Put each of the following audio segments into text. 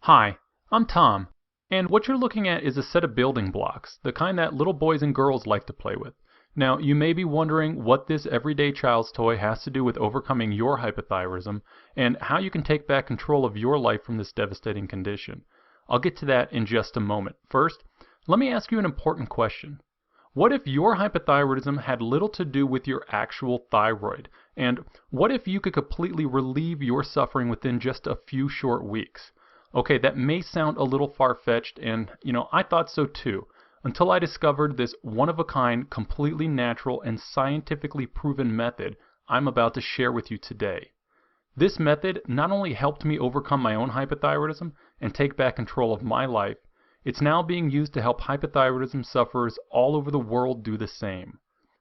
Hi, I'm Tom, and what you're looking at is a set of building blocks, the kind that little boys and girls like to play with. Now, you may be wondering what this everyday child's toy has to do with overcoming your hypothyroidism and how you can take back control of your life from this devastating condition. I'll get to that in just a moment. First, let me ask you an important question. What if your hypothyroidism had little to do with your actual thyroid? And what if you could completely relieve your suffering within just a few short weeks? Okay, that may sound a little far-fetched, and I thought so too, until I discovered this one-of-a-kind, completely natural and scientifically proven method I'm about to share with you today. This method not only helped me overcome my own hypothyroidism and take back control of my life, it's now being used to help hypothyroidism sufferers all over the world do the same.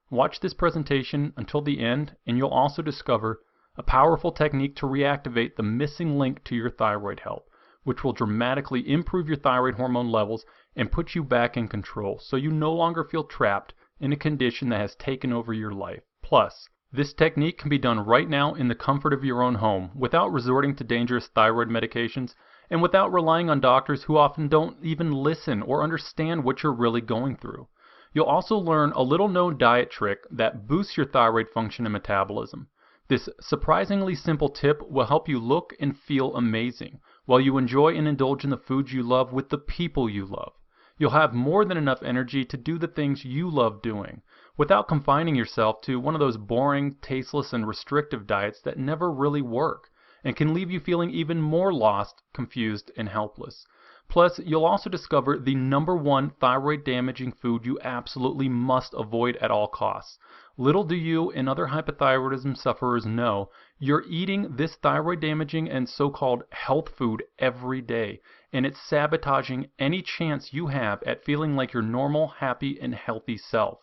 Watch this presentation until the end, and you'll also discover a powerful technique to reactivate the missing link to your thyroid health, which will dramatically improve your thyroid hormone levels and put you back in control so you no longer feel trapped in a condition that has taken over your life. Plus, this technique can be done right now in the comfort of your own home without resorting to dangerous thyroid medications and without relying on doctors who often don't even listen or understand what you're really going through. You'll also learn a little known diet trick that boosts your thyroid function and metabolism. This surprisingly simple tip will help you look and feel amazing while you enjoy and indulge in the foods you love with the people you love. You'll have more than enough energy to do the things you love doing without confining yourself to one of those boring, tasteless, and restrictive diets that never really work and can leave you feeling even more lost, confused, and helpless. Plus, you'll also discover the #1 thyroid damaging food you absolutely must avoid at all costs. Little do you and other hypothyroidism sufferers know, you're eating this thyroid damaging and so-called health food every day, and it's sabotaging any chance you have at feeling like your normal, happy, and healthy self.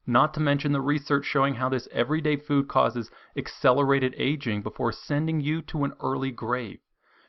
Not to mention the research showing how this everyday food causes accelerated aging before sending you to an early grave.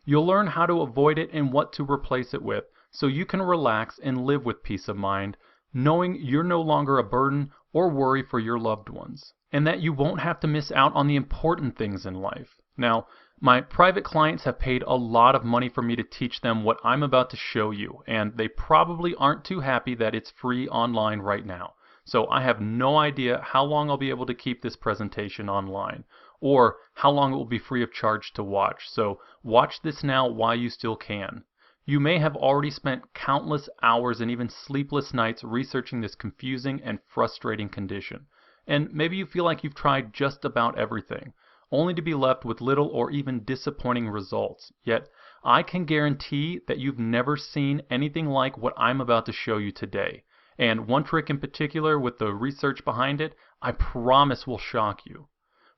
You'll learn how to avoid it and what to replace it with, so you can relax and live with peace of mind, knowing you're no longer a burden or worry for your loved ones, and that you won't have to miss out on the important things in life. Now, my private clients have paid a lot of money for me to teach them what I'm about to show you, and they probably aren't too happy that it's free online right now. So I have no idea how long I'll be able to keep this presentation online, or how long it will be free of charge to watch. So watch this now while you still can. You may have already spent countless hours and even sleepless nights researching this confusing and frustrating condition. And maybe you feel like you've tried just about everything, only to be left with little or even disappointing results. Yet, I can guarantee that you've never seen anything like what I'm about to show you today. And one trick in particular with the research behind it, I promise will shock you.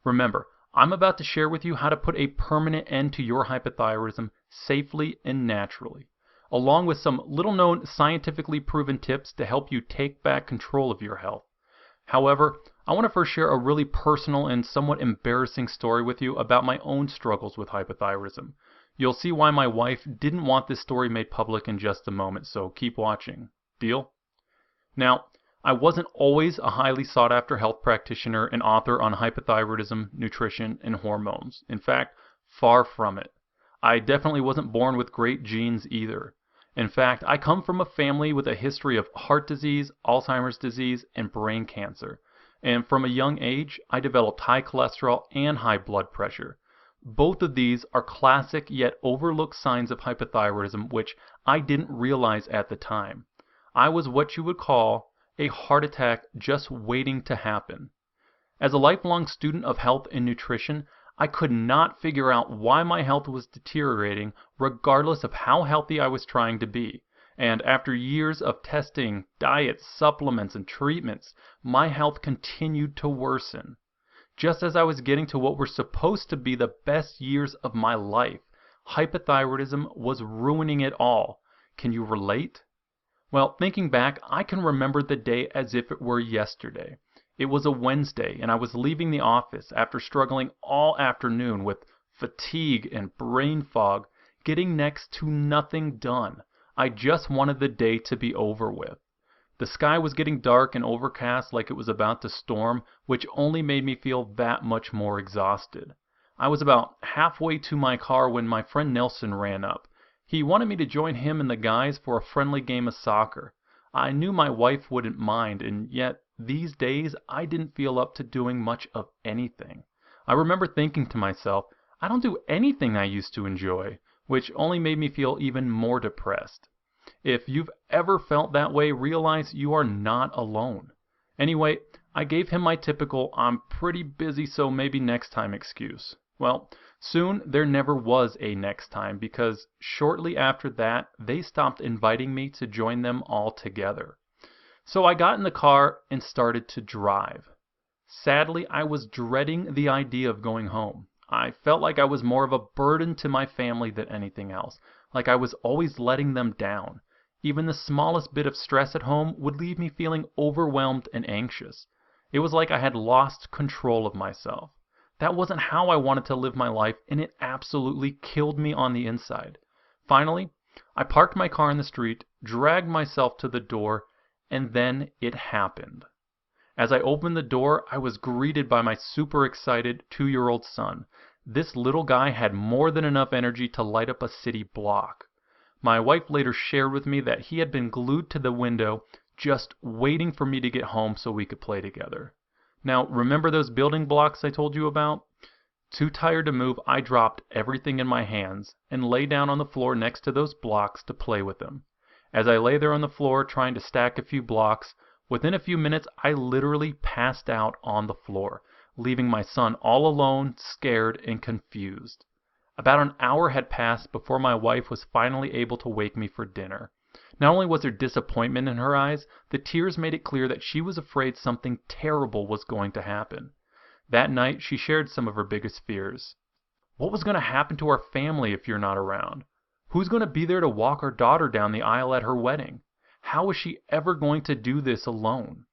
Remember, I'm about to share with you how to put a permanent end to your hypothyroidism safely and naturally, along with some little-known scientifically proven tips to help you take back control of your health. However, I want to first share a really personal and somewhat embarrassing story with you about my own struggles with hypothyroidism. You'll see why my wife didn't want this story made public in just a moment, so keep watching. Deal? Now, I wasn't always a highly sought-after health practitioner and author on hypothyroidism, nutrition, and hormones. In fact, far from it. I definitely wasn't born with great genes either. In fact, I come from a family with a history of heart disease, Alzheimer's disease, and brain cancer. And from a young age, I developed high cholesterol and high blood pressure. Both of these are classic yet overlooked signs of hypothyroidism, which I didn't realize at the time. I was what you would call a heart attack just waiting to happen. As a lifelong student of health and nutrition, I could not figure out why my health was deteriorating regardless of how healthy I was trying to be. And after years of testing, diets, supplements, and treatments, my health continued to worsen. Just as I was getting to what were supposed to be the best years of my life, hypothyroidism was ruining it all. Can you relate? Well, thinking back, I can remember the day as if it were yesterday. It was a Wednesday, and I was leaving the office after struggling all afternoon with fatigue and brain fog, getting next to nothing done. I just wanted the day to be over with. The sky was getting dark and overcast like it was about to storm, which only made me feel that much more exhausted. I was about halfway to my car when my friend Nelson ran up. He wanted me to join him and the guys for a friendly game of soccer. I knew my wife wouldn't mind, and yet these days I didn't feel up to doing much of anything. I remember thinking to myself, I don't do anything I used to enjoy, which only made me feel even more depressed. If you've ever felt that way, realize you are not alone. Anyway, I gave him my typical "I'm pretty busy so maybe next time" excuse. Well, soon there never was a next time, because shortly after that they stopped inviting me to join them altogether. So I got in the car and started to drive. Sadly, I was dreading the idea of going home. I felt like I was more of a burden to my family than anything else, like I was always letting them down. Even the smallest bit of stress at home would leave me feeling overwhelmed and anxious. It was like I had lost control of myself. That wasn't how I wanted to live my life, and it absolutely killed me on the inside. Finally, I parked my car in the street, dragged myself to the door, and then it happened. As I opened the door, I was greeted by my super excited 2-year-old son. This little guy had more than enough energy to light up a city block. My wife later shared with me that he had been glued to the window, just waiting for me to get home so we could play together. Now, remember those building blocks I told you about? Too tired to move, I dropped everything in my hands and lay down on the floor next to those blocks to play with them. As I lay there on the floor trying to stack a few blocks, within a few minutes I literally passed out on the floor, leaving my son all alone, scared and confused. About an hour had passed before my wife was finally able to wake me for dinner. Not only was there disappointment in her eyes, the tears made it clear that she was afraid something terrible was going to happen. That night, she shared some of her biggest fears. What was going to happen to our family if you're not around? Who's going to be there to walk our daughter down the aisle at her wedding? How was she ever going to do this alone?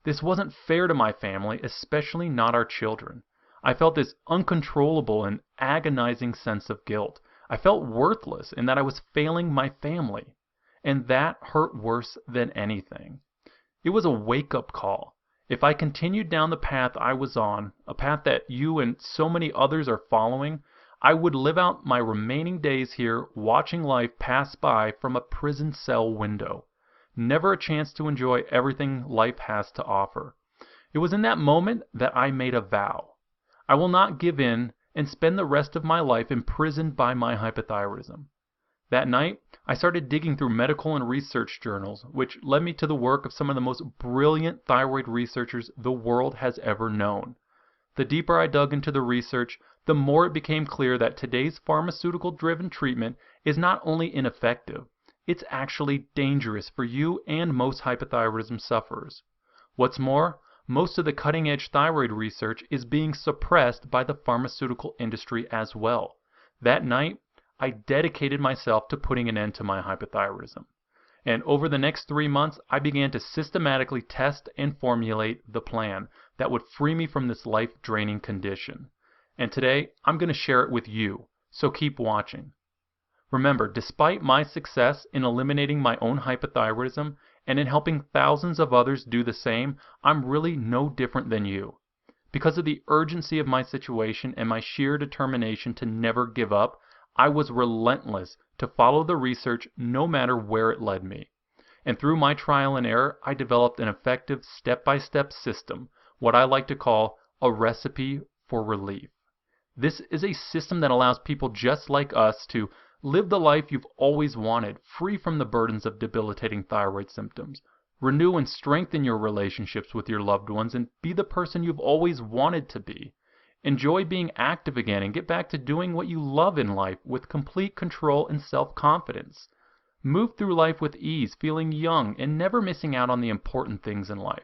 This wasn't fair to my family, especially not our children. I felt this uncontrollable and agonizing sense of guilt. I felt worthless and that I was failing my family. And that hurt worse than anything. It was a wake-up call. If I continued down the path I was on, a path that you and so many others are following, I would live out my remaining days here watching life pass by from a prison cell window. Never a chance to enjoy everything life has to offer. It was in that moment that I made a vow. I will not give in and spend the rest of my life imprisoned by my hypothyroidism. That night, I started digging through medical and research journals, which led me to the work of some of the most brilliant thyroid researchers the world has ever known. The deeper I dug into the research, the more it became clear that today's pharmaceutical-driven treatment is not only ineffective, it's actually dangerous for you and most hypothyroidism sufferers. What's more, most of the cutting-edge thyroid research is being suppressed by the pharmaceutical industry as well. That night, I dedicated myself to putting an end to my hypothyroidism. And over the next 3 months, I began to systematically test and formulate the plan that would free me from this life-draining condition. And today, I'm going to share it with you, so keep watching. Remember, despite my success in eliminating my own hypothyroidism and in helping thousands of others do the same, I'm really no different than you. Because of the urgency of my situation and my sheer determination to never give up, I was relentless to follow the research no matter where it led me. And through my trial and error, I developed an effective step-by-step system, what I like to call a recipe for relief. This is a system that allows people just like us to live the life you've always wanted, free from the burdens of debilitating thyroid symptoms. Renew and strengthen your relationships with your loved ones and be the person you've always wanted to be. Enjoy being active again and get back to doing what you love in life with complete control and self-confidence. Move through life with ease, feeling young and never missing out on the important things in life.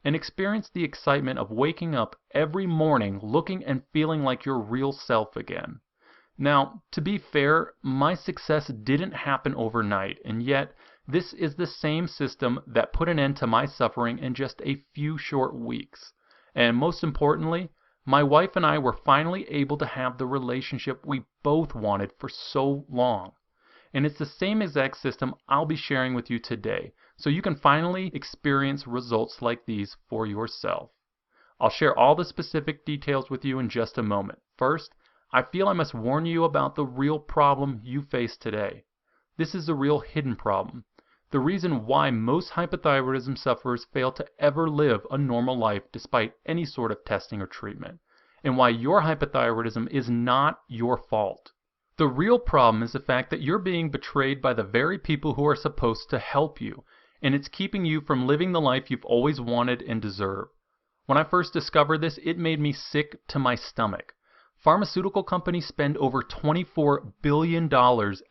And experience the excitement of waking up every morning looking and feeling like your real self again. Now, to be fair, my success didn't happen overnight, and yet this is the same system that put an end to my suffering in just a few short weeks. And most importantly, my wife and I were finally able to have the relationship we both wanted for so long. And it's the same exact system I'll be sharing with you today, so you can finally experience results like these for yourself. I'll share all the specific details with you in just a moment. First, I feel I must warn you about the real problem you face today. This is a real hidden problem. The reason why most hypothyroidism sufferers fail to ever live a normal life despite any sort of testing or treatment, and why your hypothyroidism is not your fault. The real problem is the fact that you're being betrayed by the very people who are supposed to help you, and it's keeping you from living the life you've always wanted and deserve. When I first discovered this, it made me sick to my stomach. Pharmaceutical companies spend over $24 billion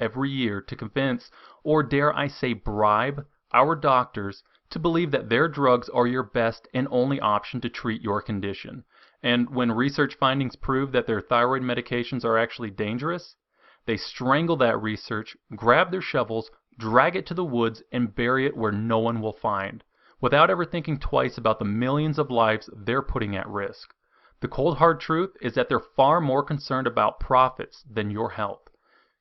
every year to convince, or dare I say bribe, our doctors to believe that their drugs are your best and only option to treat your condition. And when research findings prove that their thyroid medications are actually dangerous, they strangle that research, grab their shovels, drag it to the woods, and bury it where no one will find, without ever thinking twice about the millions of lives they're putting at risk. The cold hard truth is that they're far more concerned about profits than your health.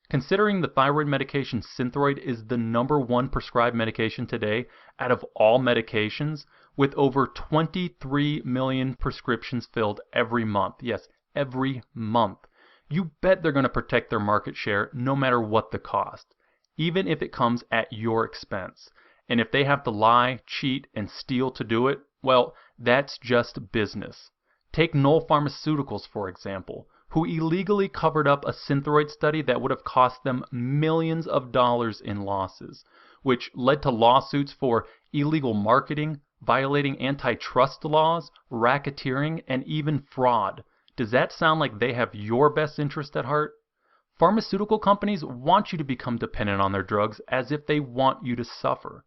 Considering the thyroid medication Synthroid is the #1 prescribed medication today out of all medications, with over 23 million prescriptions filled every month. Yes, every month. You bet they're going to protect their market share no matter what the cost, even if it comes at your expense. And if they have to lie, cheat, and steal to do it, well, that's just business. Take Knoll Pharmaceuticals, for example, who illegally covered up a Synthroid study that would have cost them millions of dollars in losses, which led to lawsuits for illegal marketing, violating antitrust laws, racketeering, and even fraud. Does that sound like they have your best interest at heart? Pharmaceutical companies want you to become dependent on their drugs as if they want you to suffer.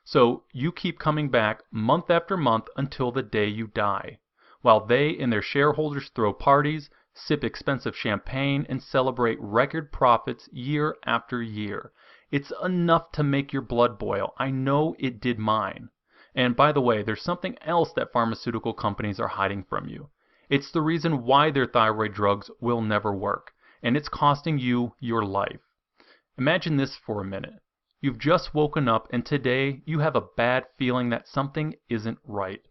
So you keep coming back month after month until the day you die, while they and their shareholders throw parties, sip expensive champagne, and celebrate record profits year after year. It's enough to make your blood boil. I know it did mine. And by the way, there's something else that pharmaceutical companies are hiding from you. It's the reason why their thyroid drugs will never work, and it's costing you your life. Imagine this for a minute. You've just woken up and today you have a bad feeling that something isn't right.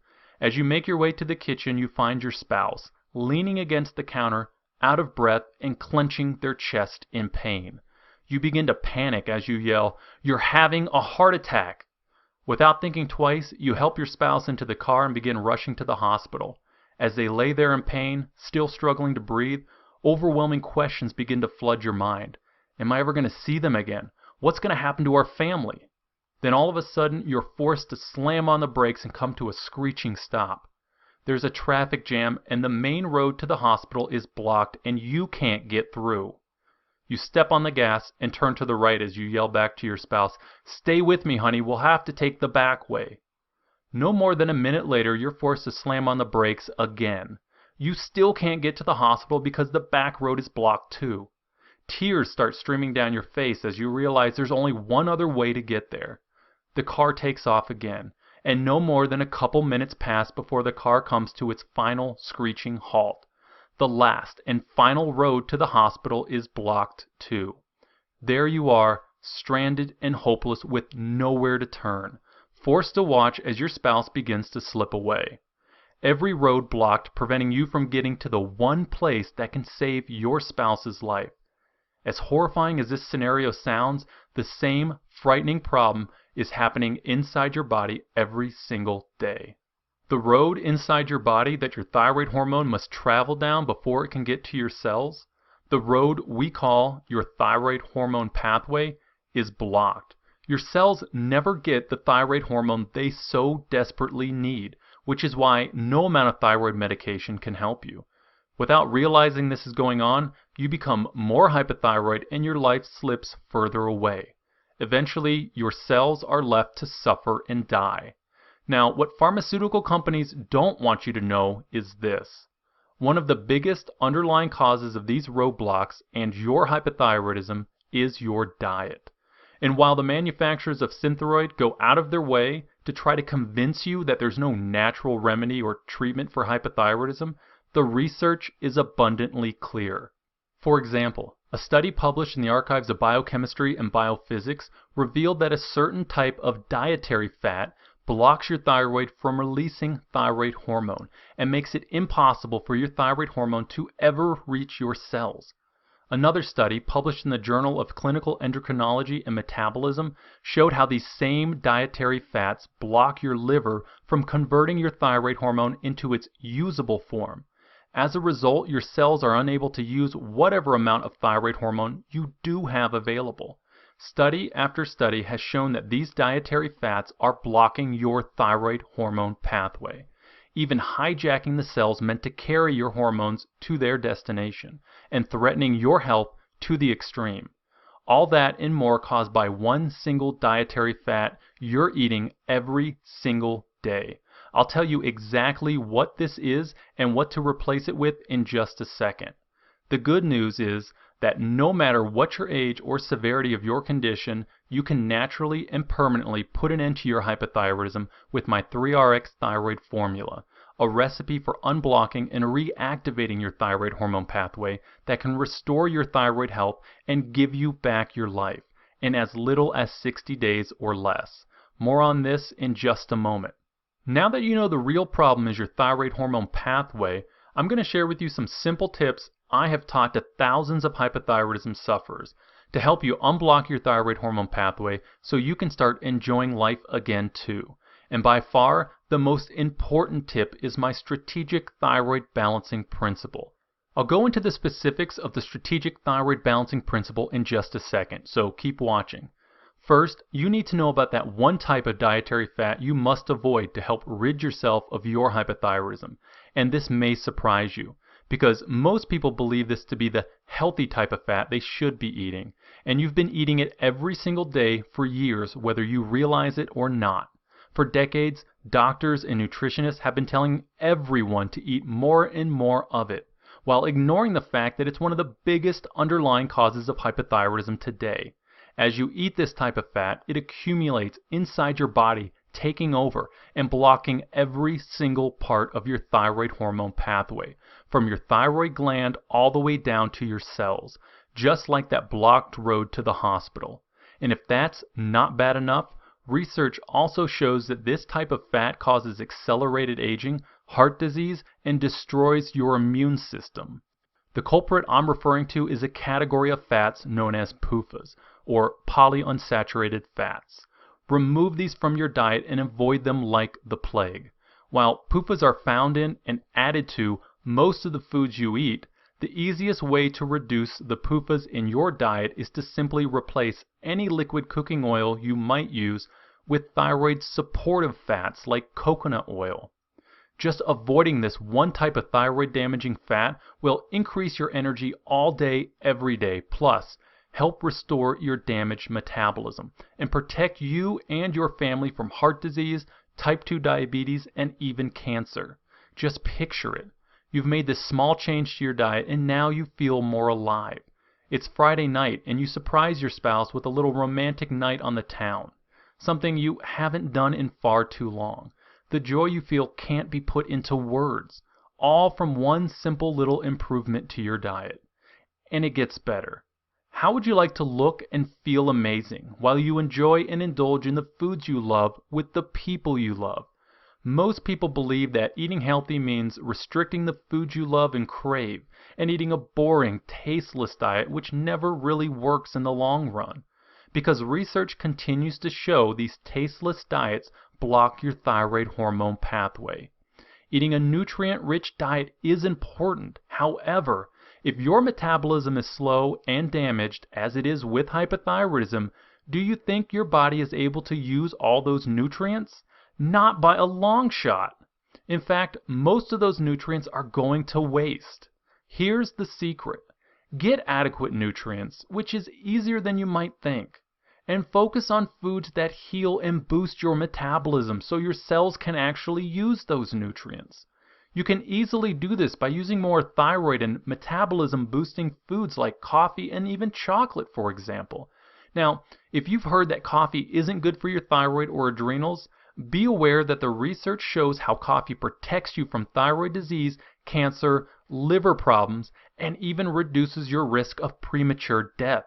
As you make your way to the kitchen, you find your spouse leaning against the counter, out of breath and clenching their chest in pain. You begin to panic as you yell, "You're having a heart attack!" Without thinking twice, you help your spouse into the car and begin rushing to the hospital. As they lay there in pain, still struggling to breathe, overwhelming questions begin to flood your mind. Am I ever going to see them again? What's going to happen to our family? Then all of a sudden, you're forced to slam on the brakes and come to a screeching stop. There's a traffic jam and the main road to the hospital is blocked and you can't get through. You step on the gas and turn to the right as you yell back to your spouse, "Stay with me, honey, we'll have to take the back way." No more than a minute later, you're forced to slam on the brakes again. You still can't get to the hospital because the back road is blocked too. Tears start streaming down your face as you realize there's only one other way to get there. The car takes off again, and no more than a couple minutes pass before the car comes to its final screeching halt. The last and final road to the hospital is blocked too. There you are, stranded and hopeless with nowhere to turn, forced to watch as your spouse begins to slip away. Every road blocked, preventing you from getting to the one place that can save your spouse's life. As horrifying as this scenario sounds, the same frightening problem is happening inside your body every single day. The road inside your body that your thyroid hormone must travel down before it can get to your cells, the road we call your thyroid hormone pathway, is blocked. Your cells never get the thyroid hormone they so desperately need, which is why no amount of thyroid medication can help you. Without realizing this is going on, you become more hypothyroid and your life slips further away. Eventually, your cells are left to suffer and die. Now, what pharmaceutical companies don't want you to know is this. One of the biggest underlying causes of these roadblocks and your hypothyroidism is your diet. And while the manufacturers of Synthroid go out of their way to try to convince you that there's no natural remedy or treatment for hypothyroidism, the research is abundantly clear. For example, a study published in the Archives of Biochemistry and Biophysics revealed that a certain type of dietary fat blocks your thyroid from releasing thyroid hormone and makes it impossible for your thyroid hormone to ever reach your cells. Another study published in the Journal of Clinical Endocrinology and Metabolism showed how these same dietary fats block your liver from converting your thyroid hormone into its usable form. As a result, your cells are unable to use whatever amount of thyroid hormone you do have available. Study after study has shown that these dietary fats are blocking your thyroid hormone pathway, even hijacking the cells meant to carry your hormones to their destination, and threatening your health to the extreme. All that and more caused by one single dietary fat you're eating every single day. I'll tell you exactly what this is and what to replace it with in just a second. The good news is that no matter what your age or severity of your condition, you can naturally and permanently put an end to your hypothyroidism with my 3RX Thyroid Formula, a recipe for unblocking and reactivating your thyroid hormone pathway that can restore your thyroid health and give you back your life in as little as 60 days or less. More on this in just a moment. Now that you know the real problem is your thyroid hormone pathway, I'm going to share with you some simple tips I have taught to thousands of hypothyroidism sufferers to help you unblock your thyroid hormone pathway so you can start enjoying life again too. And by far, the most important tip is my strategic thyroid balancing principle. I'll go into the specifics of the strategic thyroid balancing principle in just a second, so keep watching. First, you need to know about that one type of dietary fat you must avoid to help rid yourself of your hypothyroidism. And this may surprise you, because most people believe this to be the healthy type of fat they should be eating, and you've been eating it every single day for years, whether you realize it or not. For decades, doctors and nutritionists have been telling everyone to eat more and more of it, while ignoring the fact that it's one of the biggest underlying causes of hypothyroidism today. As you eat this type of fat, it accumulates inside your body, taking over and blocking every single part of your thyroid hormone pathway, from your thyroid gland all the way down to your cells, just like that blocked road to the hospital. And if that's not bad enough, research also shows that this type of fat causes accelerated aging, heart disease, and destroys your immune system. The culprit I'm referring to is a category of fats known as PUFAs, or polyunsaturated fats. Remove these from your diet and avoid them like the plague. While PUFAs are found in and added to most of the foods you eat, the easiest way to reduce the PUFAs in your diet is to simply replace any liquid cooking oil you might use with thyroid supportive fats like coconut oil. Just avoiding this one type of thyroid damaging fat will increase your energy all day, every day, plus help restore your damaged metabolism and protect you and your family from heart disease, type 2 diabetes, and even cancer. Just picture it. You've made this small change to your diet and now you feel more alive. It's Friday night and you surprise your spouse with a little romantic night on the town, something you haven't done in far too long. The joy you feel can't be put into words, all from one simple little improvement to your diet. And it gets better. How would you like to look and feel amazing while you enjoy and indulge in the foods you love with the people you love? Most people believe that eating healthy means restricting the foods you love and crave, and eating a boring, tasteless diet which never really works in the long run. Because research continues to show these tasteless diets block your thyroid hormone pathway. Eating a nutrient-rich diet is important. However, if your metabolism is slow and damaged, as it is with hypothyroidism, do you think your body is able to use all those nutrients? Not by a long shot. In fact, most of those nutrients are going to waste. Here's the secret. Get adequate nutrients, which is easier than you might think. And focus on foods that heal and boost your metabolism so your cells can actually use those nutrients. You can easily do this by using more thyroid and metabolism boosting foods like coffee and even chocolate, for example. Now, if you've heard that coffee isn't good for your thyroid or adrenals, be aware that the research shows how coffee protects you from thyroid disease, cancer, liver problems, and even reduces your risk of premature death.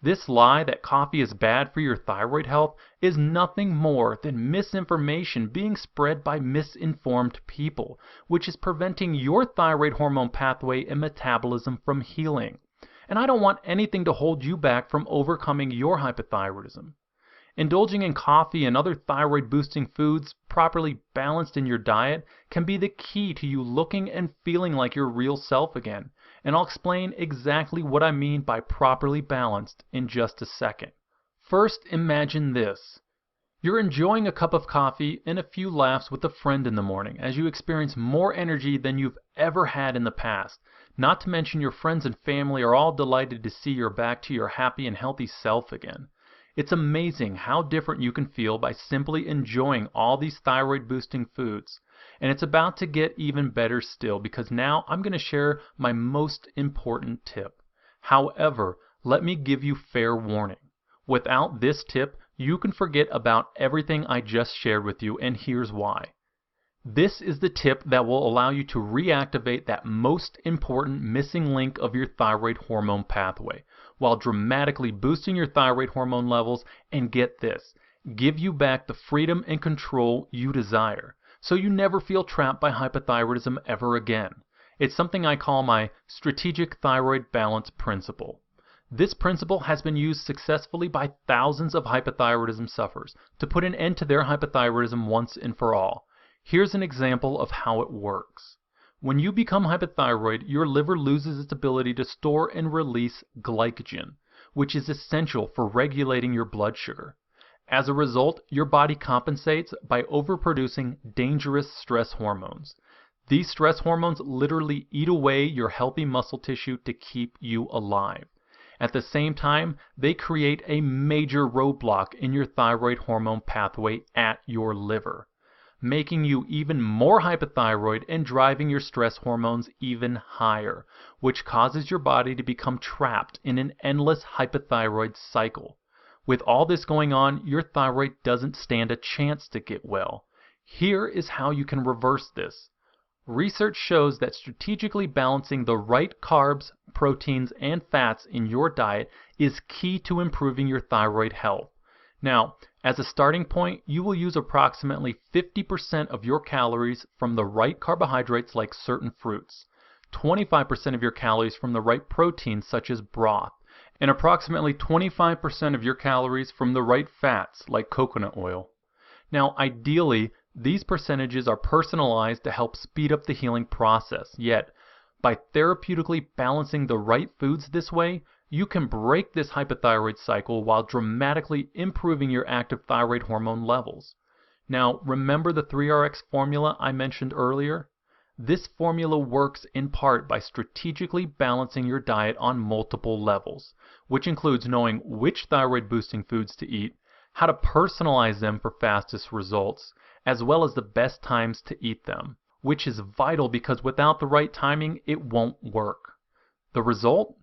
This lie that coffee is bad for your thyroid health is nothing more than misinformation being spread by misinformed people, which is preventing your thyroid hormone pathway and metabolism from healing. and I don't want anything to hold you back from overcoming your hypothyroidism. Indulging in coffee and other thyroid-boosting foods properly balanced in your diet can be the key to you looking and feeling like your real self again, and I'll explain exactly what I mean by properly balanced in just a second. First, imagine this. You're enjoying a cup of coffee and a few laughs with a friend in the morning as you experience more energy than you've ever had in the past. Not to mention your friends and family are all delighted to see you're back to your happy and healthy self again. It's amazing how different you can feel by simply enjoying all these thyroid-boosting foods. And it's about to get even better still because now I'm going to share my most important tip. However, let me give you fair warning. Without this tip, you can forget about everything I just shared with you, and here's why. This is the tip that will allow you to reactivate that most important missing link of your thyroid hormone pathway, while dramatically boosting your thyroid hormone levels and, get this, give you back the freedom and control you desire, so you never feel trapped by hypothyroidism ever again. It's something I call my strategic thyroid balance principle. This principle has been used successfully by thousands of hypothyroidism sufferers to put an end to their hypothyroidism once and for all. Here's an example of how it works. When you become hypothyroid, your liver loses its ability to store and release glycogen, which is essential for regulating your blood sugar. As a result, your body compensates by overproducing dangerous stress hormones. These stress hormones literally eat away your healthy muscle tissue to keep you alive. At the same time, they create a major roadblock in your thyroid hormone pathway at your liver, making you even more hypothyroid and driving your stress hormones even higher, which causes your body to become trapped in an endless hypothyroid cycle. With all this going on, your thyroid doesn't stand a chance to get well. Here is how you can reverse this. Research shows that strategically balancing the right carbs, proteins, and fats in your diet is key to improving your thyroid health. Now, as a starting point, you will use approximately 50% of your calories from the right carbohydrates like certain fruits, 25% of your calories from the right proteins such as broth, and approximately 25% of your calories from the right fats like coconut oil. Now, ideally, these percentages are personalized to help speed up the healing process, yet by therapeutically balancing the right foods this way, you can break this hypothyroid cycle while dramatically improving your active thyroid hormone levels. Now, remember the 3RX formula I mentioned earlier? This formula works in part by strategically balancing your diet on multiple levels, which includes knowing which thyroid-boosting foods to eat, how to personalize them for fastest results, as well as the best times to eat them, which is vital because without the right timing, it won't work. The result?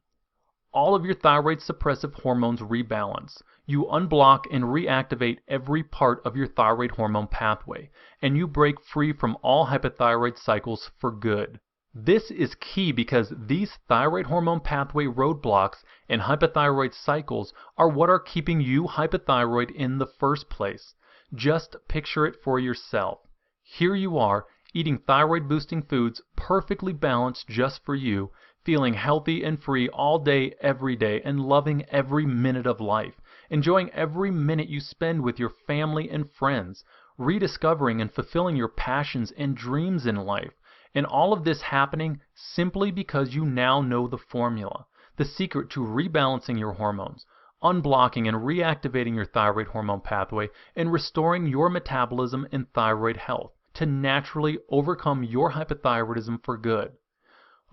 All of your thyroid suppressive hormones rebalance. You unblock and reactivate every part of your thyroid hormone pathway, and you break free from all hypothyroid cycles for good. This is key because these thyroid hormone pathway roadblocks and hypothyroid cycles are what are keeping you hypothyroid in the first place. Just picture it for yourself. Here you are, eating thyroid-boosting foods perfectly balanced just for you, feeling healthy and free all day, every day, and loving every minute of life, enjoying every minute you spend with your family and friends, rediscovering and fulfilling your passions and dreams in life, and all of this happening simply because you now know the formula, the secret to rebalancing your hormones, unblocking and reactivating your thyroid hormone pathway, and restoring your metabolism and thyroid health to naturally overcome your hypothyroidism for good.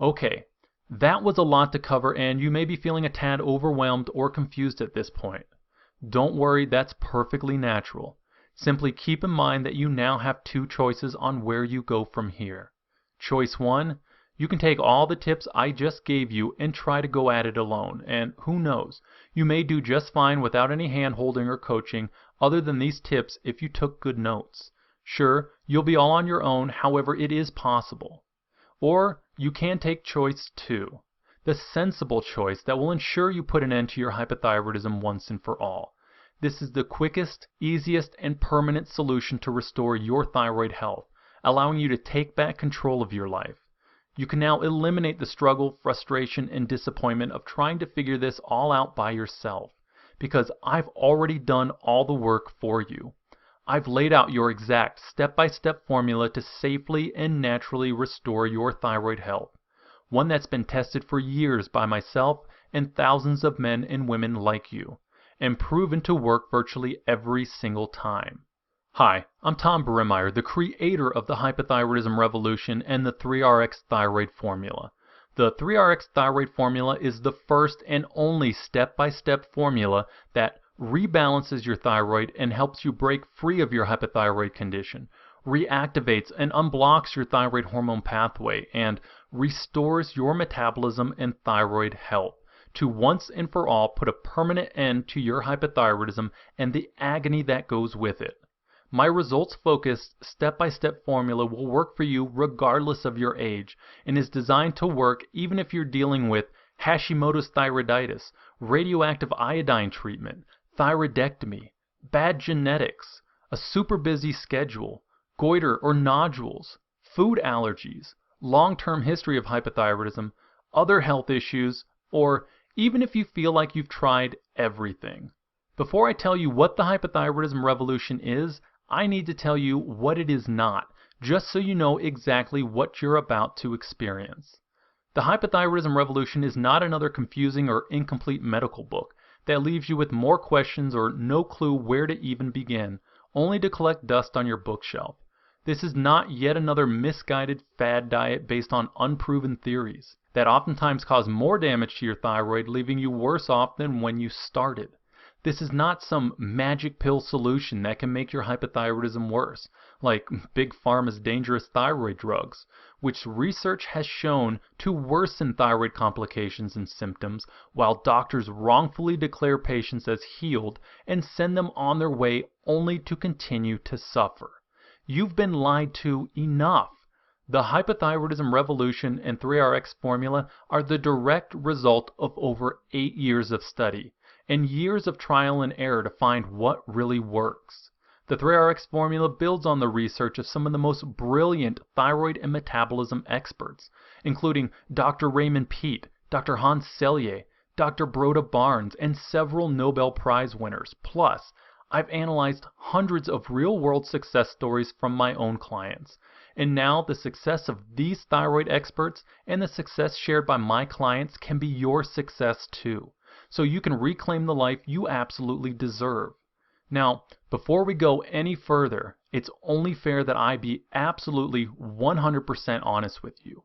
Okay, that was a lot to cover, and you may be feeling a tad overwhelmed or confused at this point. Don't worry, that's perfectly natural. Simply keep in mind that you now have two choices on where you go from here. Choice 1, you can take all the tips I just gave you and try to go at it alone, and who knows, you may do just fine without any hand-holding or coaching other than these tips if you took good notes. Sure, you'll be all on your own, however it is possible. Or you can take choice 2, the sensible choice that will ensure you put an end to your hypothyroidism once and for all. This is the quickest, easiest, and permanent solution to restore your thyroid health, allowing you to take back control of your life. You can now eliminate the struggle, frustration, and disappointment of trying to figure this all out by yourself, because I've already done all the work for you. I've laid out your exact step-by-step formula to safely and naturally restore your thyroid health, one that's been tested for years by myself and thousands of men and women like you, and proven to work virtually every single time. Hi, I'm Tom Bremeyer, the creator of the Hypothyroidism Revolution and the 3RX Thyroid Formula. The 3RX Thyroid Formula is the first and only step-by-step formula that rebalances your thyroid and helps you break free of your hypothyroid condition, reactivates and unblocks your thyroid hormone pathway, and restores your metabolism and thyroid health to once and for all put a permanent end to your hypothyroidism and the agony that goes with it. My results-focused, step-by-step formula will work for you regardless of your age and is designed to work even if you're dealing with Hashimoto's thyroiditis, radioactive iodine treatment, thyroidectomy, bad genetics, a super busy schedule, goiter or nodules, food allergies, long-term history of hypothyroidism, other health issues, or even if you feel like you've tried everything. Before I tell you what the Hypothyroidism Revolution is, I need to tell you what it is not, just so you know exactly what you're about to experience. The Hypothyroidism Revolution is not another confusing or incomplete medical book that leaves you with more questions or no clue where to even begin, only to collect dust on your bookshelf. This is not yet another misguided fad diet based on unproven theories that oftentimes cause more damage to your thyroid, leaving you worse off than when you started. This is not some magic pill solution that can make your hypothyroidism worse, like Big Pharma's dangerous thyroid drugs, which research has shown to worsen thyroid complications and symptoms, while doctors wrongfully declare patients as healed and send them on their way only to continue to suffer. You've been lied to enough. The Hypothyroidism Revolution and 3RX formula are the direct result of over 8 years of study and years of trial and error to find what really works. The 3RX formula builds on the research of some of the most brilliant thyroid and metabolism experts, including Dr. Raymond Peat, Dr. Hans Selye, Dr. Broda Barnes, and several Nobel Prize winners. Plus, I've analyzed hundreds of real-world success stories from my own clients. And now the success of these thyroid experts and the success shared by my clients can be your success too, so you can reclaim the life you absolutely deserve. Now, before we go any further, it's only fair that I be absolutely 100% honest with you.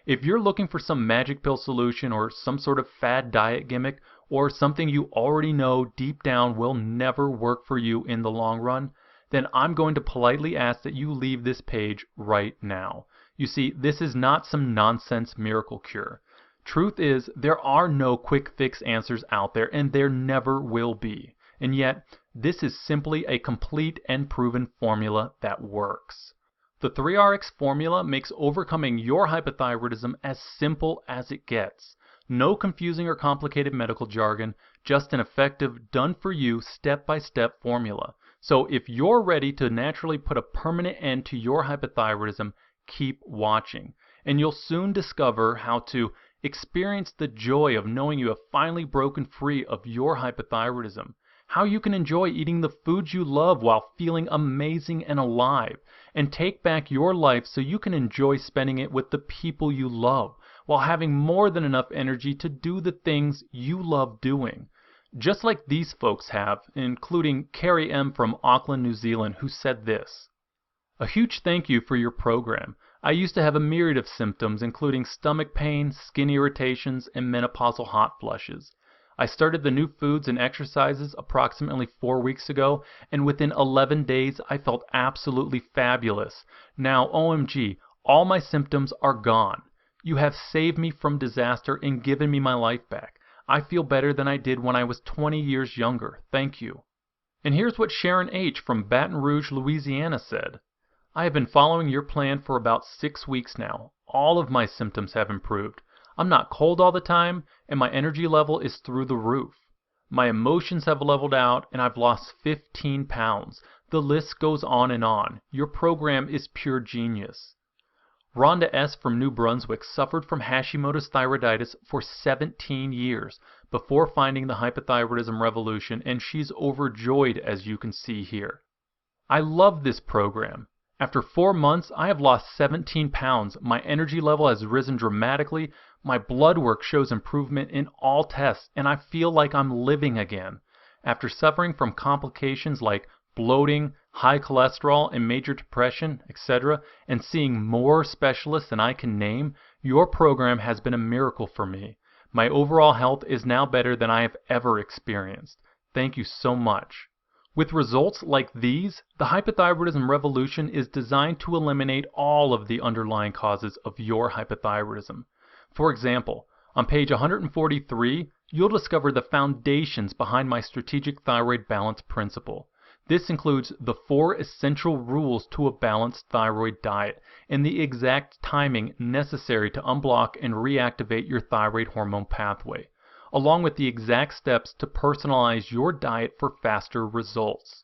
If you're looking for some magic pill solution or some sort of fad diet gimmick or something you already know deep down will never work for you in the long run, then I'm going to politely ask that you leave this page right now. You see, this is not some nonsense miracle cure. Truth is, there are no quick fix answers out there, and there never will be. And yet, this is simply a complete and proven formula that works. The 3RX formula makes overcoming your hypothyroidism as simple as it gets. No confusing or complicated medical jargon, just an effective, done-for-you, step-by-step formula. So if you're ready to naturally put a permanent end to your hypothyroidism, keep watching, and you'll soon discover how to experience the joy of knowing you have finally broken free of your hypothyroidism, how you can enjoy eating the foods you love while feeling amazing and alive, and take back your life so you can enjoy spending it with the people you love, while having more than enough energy to do the things you love doing. Just like these folks have, including Carrie M. from Auckland, New Zealand, who said this: "A huge thank you for your program. I used to have a myriad of symptoms, including stomach pain, skin irritations, and menopausal hot flushes. I started the new foods and exercises approximately 4 weeks ago, and within 11 days I felt absolutely fabulous. Now, OMG, all my symptoms are gone. You have saved me from disaster and given me my life back. I feel better than I did when I was 20 years younger. Thank you." And here's what Sharon H. from Baton Rouge, Louisiana said: "I have been following your plan for about 6 weeks now. All of my symptoms have improved. I'm not cold all the time, and my energy level is through the roof. My emotions have leveled out, and I've lost 15 pounds. The list goes on and on. Your program is pure genius." Rhonda S. from New Brunswick suffered from Hashimoto's thyroiditis for 17 years before finding the Hypothyroidism Revolution, and she's overjoyed, as you can see here. I love this program. After 4 months, I have lost 17 pounds. My energy level has risen dramatically. My blood work shows improvement in all tests, and I feel like I'm living again. After suffering from complications like bloating, high cholesterol, and major depression, etc., and seeing more specialists than I can name, your program has been a miracle for me. My overall health is now better than I have ever experienced. Thank you so much. With results like these, the Hypothyroidism Revolution is designed to eliminate all of the underlying causes of your hypothyroidism. For example, on page 143, you'll discover the foundations behind my strategic thyroid balance principle. This includes the 4 essential rules to a balanced thyroid diet and the exact timing necessary to unblock and reactivate your thyroid hormone pathway, along with the exact steps to personalize your diet for faster results.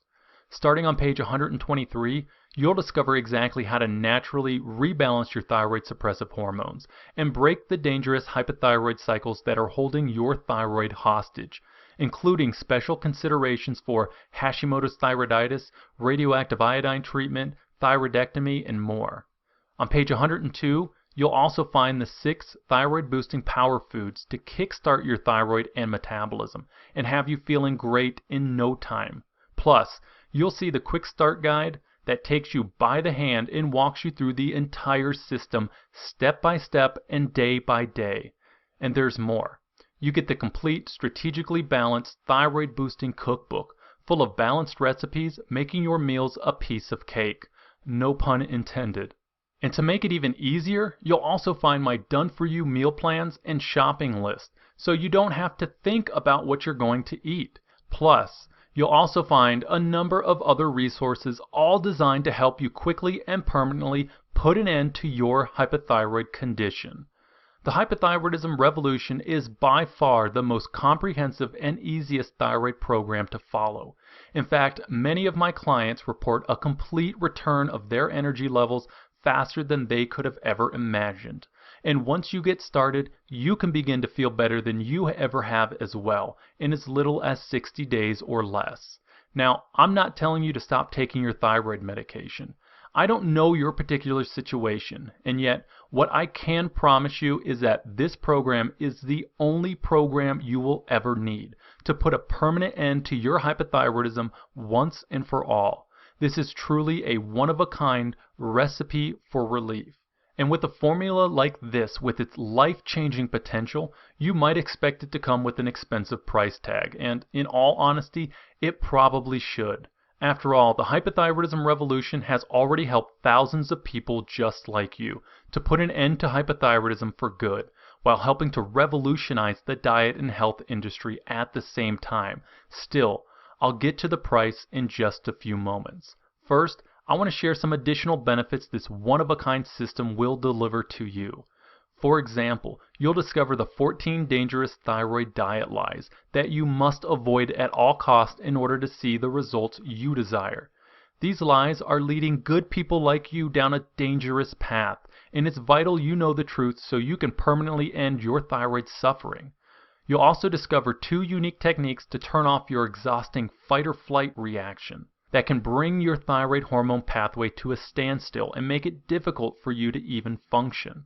Starting on page 123, you'll discover exactly how to naturally rebalance your thyroid suppressive hormones and break the dangerous hypothyroid cycles that are holding your thyroid hostage, including special considerations for Hashimoto's thyroiditis, radioactive iodine treatment, thyroidectomy, and more. On page 102, you'll also find the 6 thyroid-boosting power foods to kickstart your thyroid and metabolism and have you feeling great in no time. Plus, you'll see the quick start guide that takes you by the hand and walks you through the entire system step by step and day by day. And there's more. You get the complete strategically balanced thyroid boosting cookbook full of balanced recipes, making your meals a piece of cake. No pun intended. And to make it even easier, you'll also find my done-for-you meal plans and shopping list, so you don't have to think about what you're going to eat. Plus, you'll also find a number of other resources, all designed to help you quickly and permanently put an end to your hypothyroid condition. The Hypothyroidism Revolution is by far the most comprehensive and easiest thyroid program to follow. In fact, many of my clients report a complete return of their energy levels faster than they could have ever imagined. And once you get started, you can begin to feel better than you ever have as well, in as little as 60 days or less. Now, I'm not telling you to stop taking your thyroid medication. I don't know your particular situation, and yet what I can promise you is that this program is the only program you will ever need to put a permanent end to your hypothyroidism once and for all. This is truly a one-of-a-kind recipe for relief. And with a formula like this, with its life-changing potential, you might expect it to come with an expensive price tag, and in all honesty, it probably should. After all, the Hypothyroidism Revolution has already helped thousands of people just like you to put an end to hypothyroidism for good, while helping to revolutionize the diet and health industry at the same time. Still, I'll get to the price in just a few moments. First, I want to share some additional benefits this one-of-a-kind system will deliver to you. For example, you'll discover the 14 dangerous thyroid diet lies that you must avoid at all costs in order to see the results you desire. These lies are leading good people like you down a dangerous path, and it's vital you know the truth so you can permanently end your thyroid suffering. You'll also discover 2 unique techniques to turn off your exhausting fight-or-flight reaction that can bring your thyroid hormone pathway to a standstill and make it difficult for you to even function.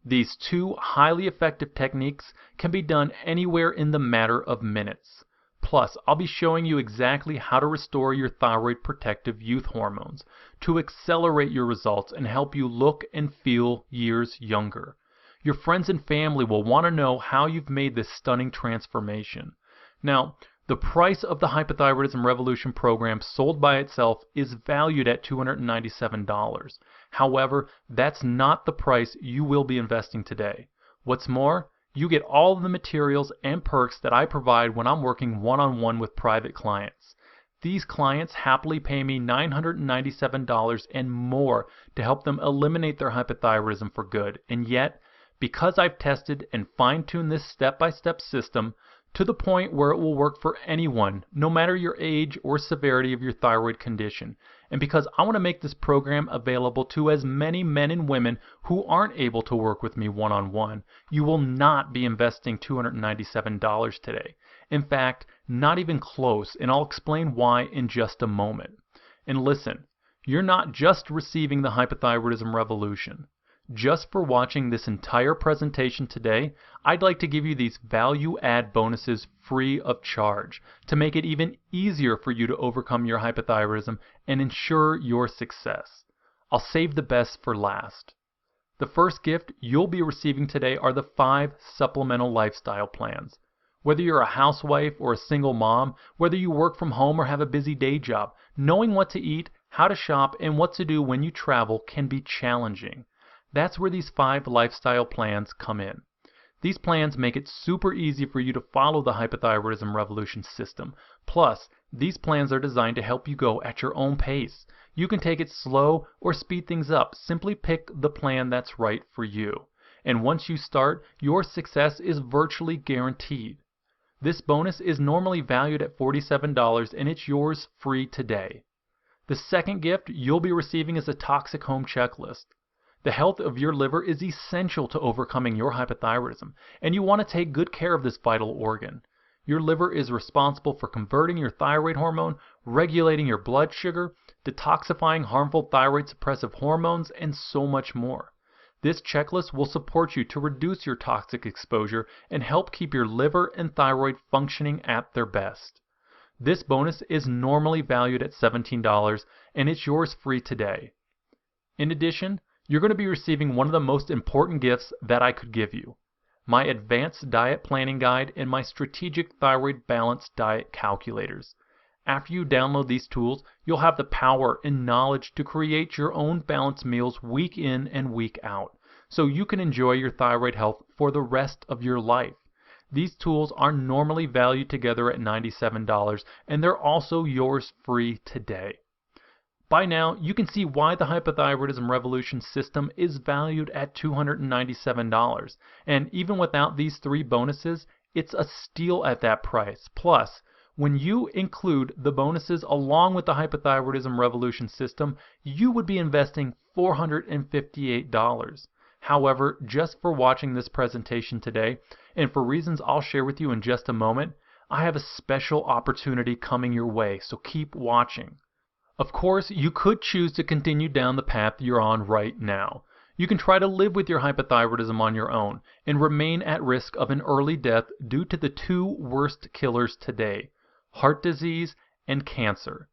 These 2 highly effective techniques can be done anywhere in the matter of minutes. Plus, I'll be showing you exactly how to restore your thyroid protective youth hormones to accelerate your results and help you look and feel years younger. Your friends and family will want to know how you've made this stunning transformation. Now, the price of the Hypothyroidism Revolution program sold by itself is valued at $297. However, that's not the price you will be investing today. What's more, you get all of the materials and perks that I provide when I'm working one-on-one with private clients. These clients happily pay me $997 and more to help them eliminate their hypothyroidism for good. And yet, because I've tested and fine-tuned this step-by-step system to the point where it will work for anyone, no matter your age or severity of your thyroid condition. And because I want to make this program available to as many men and women who aren't able to work with me one-on-one, you will not be investing $297 today. In fact, not even close, and I'll explain why in just a moment. And listen, you're not just receiving the hypothyroidism revolution. Just for watching this entire presentation today, I'd like to give you these value-add bonuses free of charge to make it even easier for you to overcome your hypothyroidism and ensure your success. I'll save the best for last. The first gift you'll be receiving today are the 5 supplemental lifestyle plans. Whether you're a housewife or a single mom, whether you work from home or have a busy day job, knowing what to eat, how to shop, and what to do when you travel can be challenging. That's where these 5 lifestyle plans come in. These plans make it super easy for you to follow the hypothyroidism revolution system. Plus, these plans are designed to help you go at your own pace. You can take it slow or speed things up. Simply pick the plan that's right for you. And once you start, your success is virtually guaranteed. This bonus is normally valued at $47 and it's yours free today. The second gift you'll be receiving is a toxic home checklist. The health of your liver is essential to overcoming your hypothyroidism, and you want to take good care of this vital organ. Your liver is responsible for converting your thyroid hormone, regulating your blood sugar, detoxifying harmful thyroid suppressive hormones, and so much more. This checklist will support you to reduce your toxic exposure and help keep your liver and thyroid functioning at their best. This bonus is normally valued at $17, and it's yours free today. In addition, you're going to be receiving one of the most important gifts that I could give you: my advanced diet planning guide and my strategic thyroid balance diet calculators. After you download these tools, you'll have the power and knowledge to create your own balanced meals week in and week out, so you can enjoy your thyroid health for the rest of your life. These tools are normally valued together at $97, and they're also yours free today. By now, you can see why the hypothyroidism revolution system is valued at $297, and even without these 3 bonuses, it's a steal at that price. Plus, when you include the bonuses along with the hypothyroidism revolution system, you would be investing $458. However, just for watching this presentation today, and for reasons I'll share with you in just a moment, I have a special opportunity coming your way, so keep watching. Of course, you could choose to continue down the path you're on right now. You can try to live with your hypothyroidism on your own and remain at risk of an early death due to the 2 worst killers today: heart disease and cancer.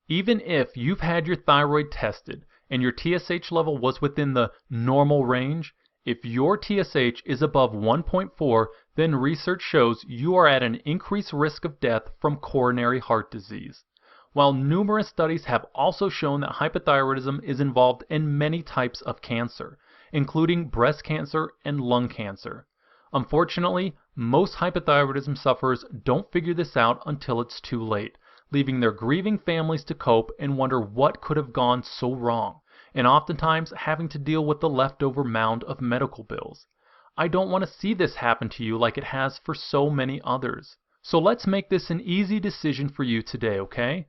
Even if you've had your thyroid tested and your TSH level was within the normal range, if your TSH is above 1.4, then research shows you are at an increased risk of death from coronary heart disease. While numerous studies have also shown that hypothyroidism is involved in many types of cancer, including breast cancer and lung cancer. Unfortunately, most hypothyroidism sufferers don't figure this out until it's too late, leaving their grieving families to cope and wonder what could have gone so wrong, and oftentimes having to deal with the leftover mound of medical bills. I don't want to see this happen to you like it has for so many others. So let's make this an easy decision for you today, okay?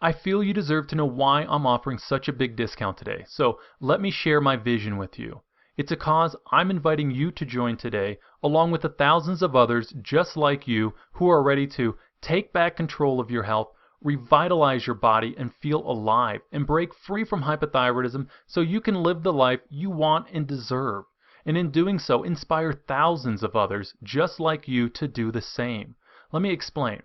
I feel you deserve to know why I'm offering such a big discount today, so let me share my vision with you. It's a cause I'm inviting you to join today, along with the thousands of others just like you who are ready to take back control of your health, revitalize your body and feel alive, and break free from hypothyroidism so you can live the life you want and deserve, and in doing so inspire thousands of others just like you to do the same. Let me explain.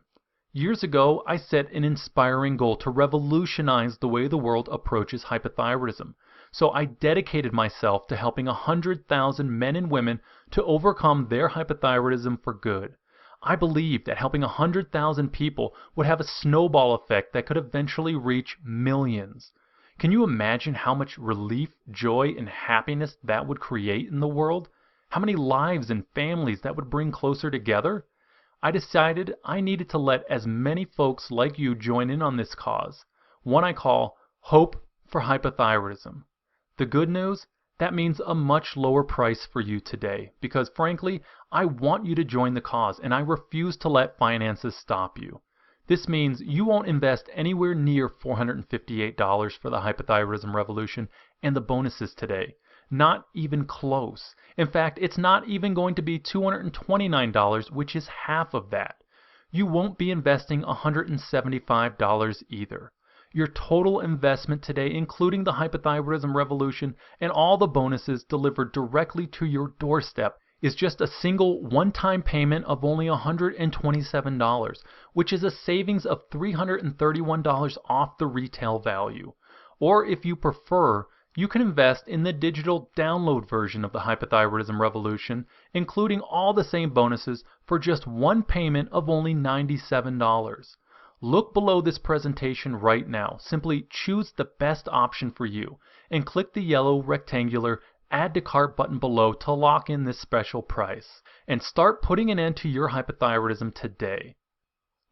Years ago, I set an inspiring goal to revolutionize the way the world approaches hypothyroidism. So I dedicated myself to helping 100,000 men and women to overcome their hypothyroidism for good. I believed that helping 100,000 people would have a snowball effect that could eventually reach millions. Can you imagine how much relief, joy, and happiness that would create in the world? How many lives and families that would bring closer together? I decided I needed to let as many folks like you join in on this cause, one I call Hope for Hypothyroidism. The good news? that means a much lower price for you today because frankly, I want you to join the cause and I refuse to let finances stop you. This means you won't invest anywhere near $458 for the Hypothyroidism Revolution and the bonuses today. Not even close. In fact, it's not even going to be $229, which is half of that. You won't be investing $175 either. Your total investment today, including the Hypothyroidism Revolution and all the bonuses delivered directly to your doorstep, is just a single one-time payment of only $127, which is a savings of $331 off the retail value. Or if you prefer, you can invest in the digital download version of the Hypothyroidism Revolution, including all the same bonuses for just one payment of only $97. Look below this presentation right now. Simply choose the best option for you and click the yellow rectangular Add to Cart button below to lock in this special price and start putting an end to your hypothyroidism today.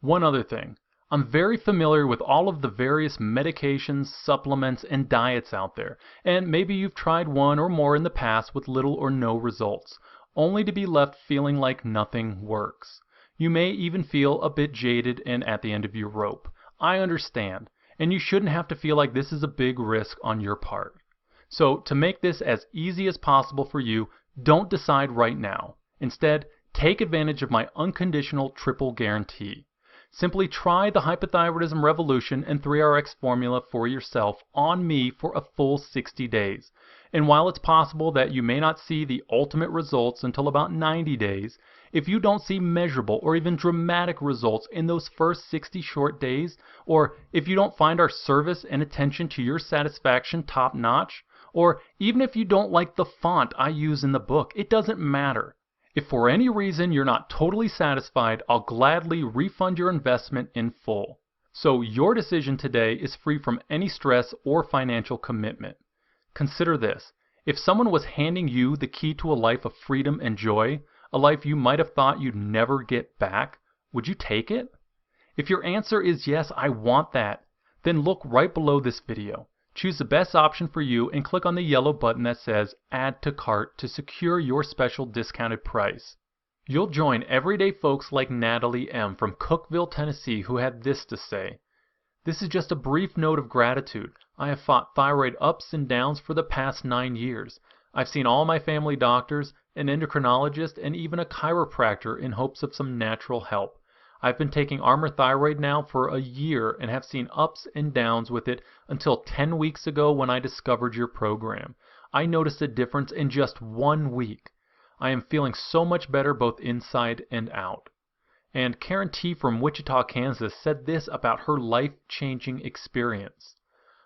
One other thing. I'm very familiar with all of the various medications, supplements, and diets out there, and maybe you've tried one or more in the past with little or no results, only to be left feeling like nothing works. You may even feel a bit jaded and at the end of your rope. I understand, and you shouldn't have to feel like this is a big risk on your part. So to make this as easy as possible for you, don't decide right now. Instead, take advantage of my unconditional triple guarantee. Simply try the Hypothyroidism Revolution and 3RX formula for yourself on me for a full 60 days. And while it's possible that you may not see the ultimate results until about 90 days, if you don't see measurable or even dramatic results in those first 60 short days, or if you don't find our service and attention to your satisfaction top-notch, or even if you don't like the font I use in the book, it doesn't matter. If for any reason you're not totally satisfied, I'll gladly refund your investment in full. So your decision today is free from any stress or financial commitment. Consider this. If someone was handing you the key to a life of freedom and joy, a life you might have thought you'd never get back, would you take it? If your answer is yes, I want that, then look right below this video. Choose the best option for you and click on the yellow button that says Add to Cart to secure your special discounted price. You'll join everyday folks like Natalie M. from Cookeville, Tennessee, who had this to say. This is just a brief note of gratitude. I have fought thyroid ups and downs for the past 9 years. I've seen all my family doctors, an endocrinologist, and even a chiropractor in hopes of some natural help. I've been taking Armour Thyroid now for a year and have seen ups and downs with it until 10 weeks ago when I discovered your program. I noticed a difference in just 1 week. I am feeling so much better both inside and out. And Karen T. from Wichita, Kansas said this about her life-changing experience.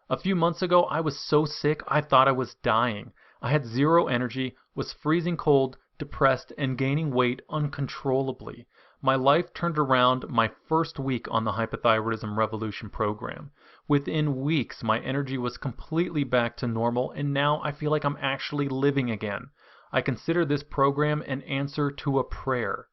A few months ago, I was so sick I thought I was dying. I had zero energy, was freezing cold, depressed, and gaining weight uncontrollably. My life turned around my first week on the Hypothyroidism Revolution program. Within weeks, my energy was completely back to normal, and now I feel like I'm actually living again. I consider this program an answer to a prayer.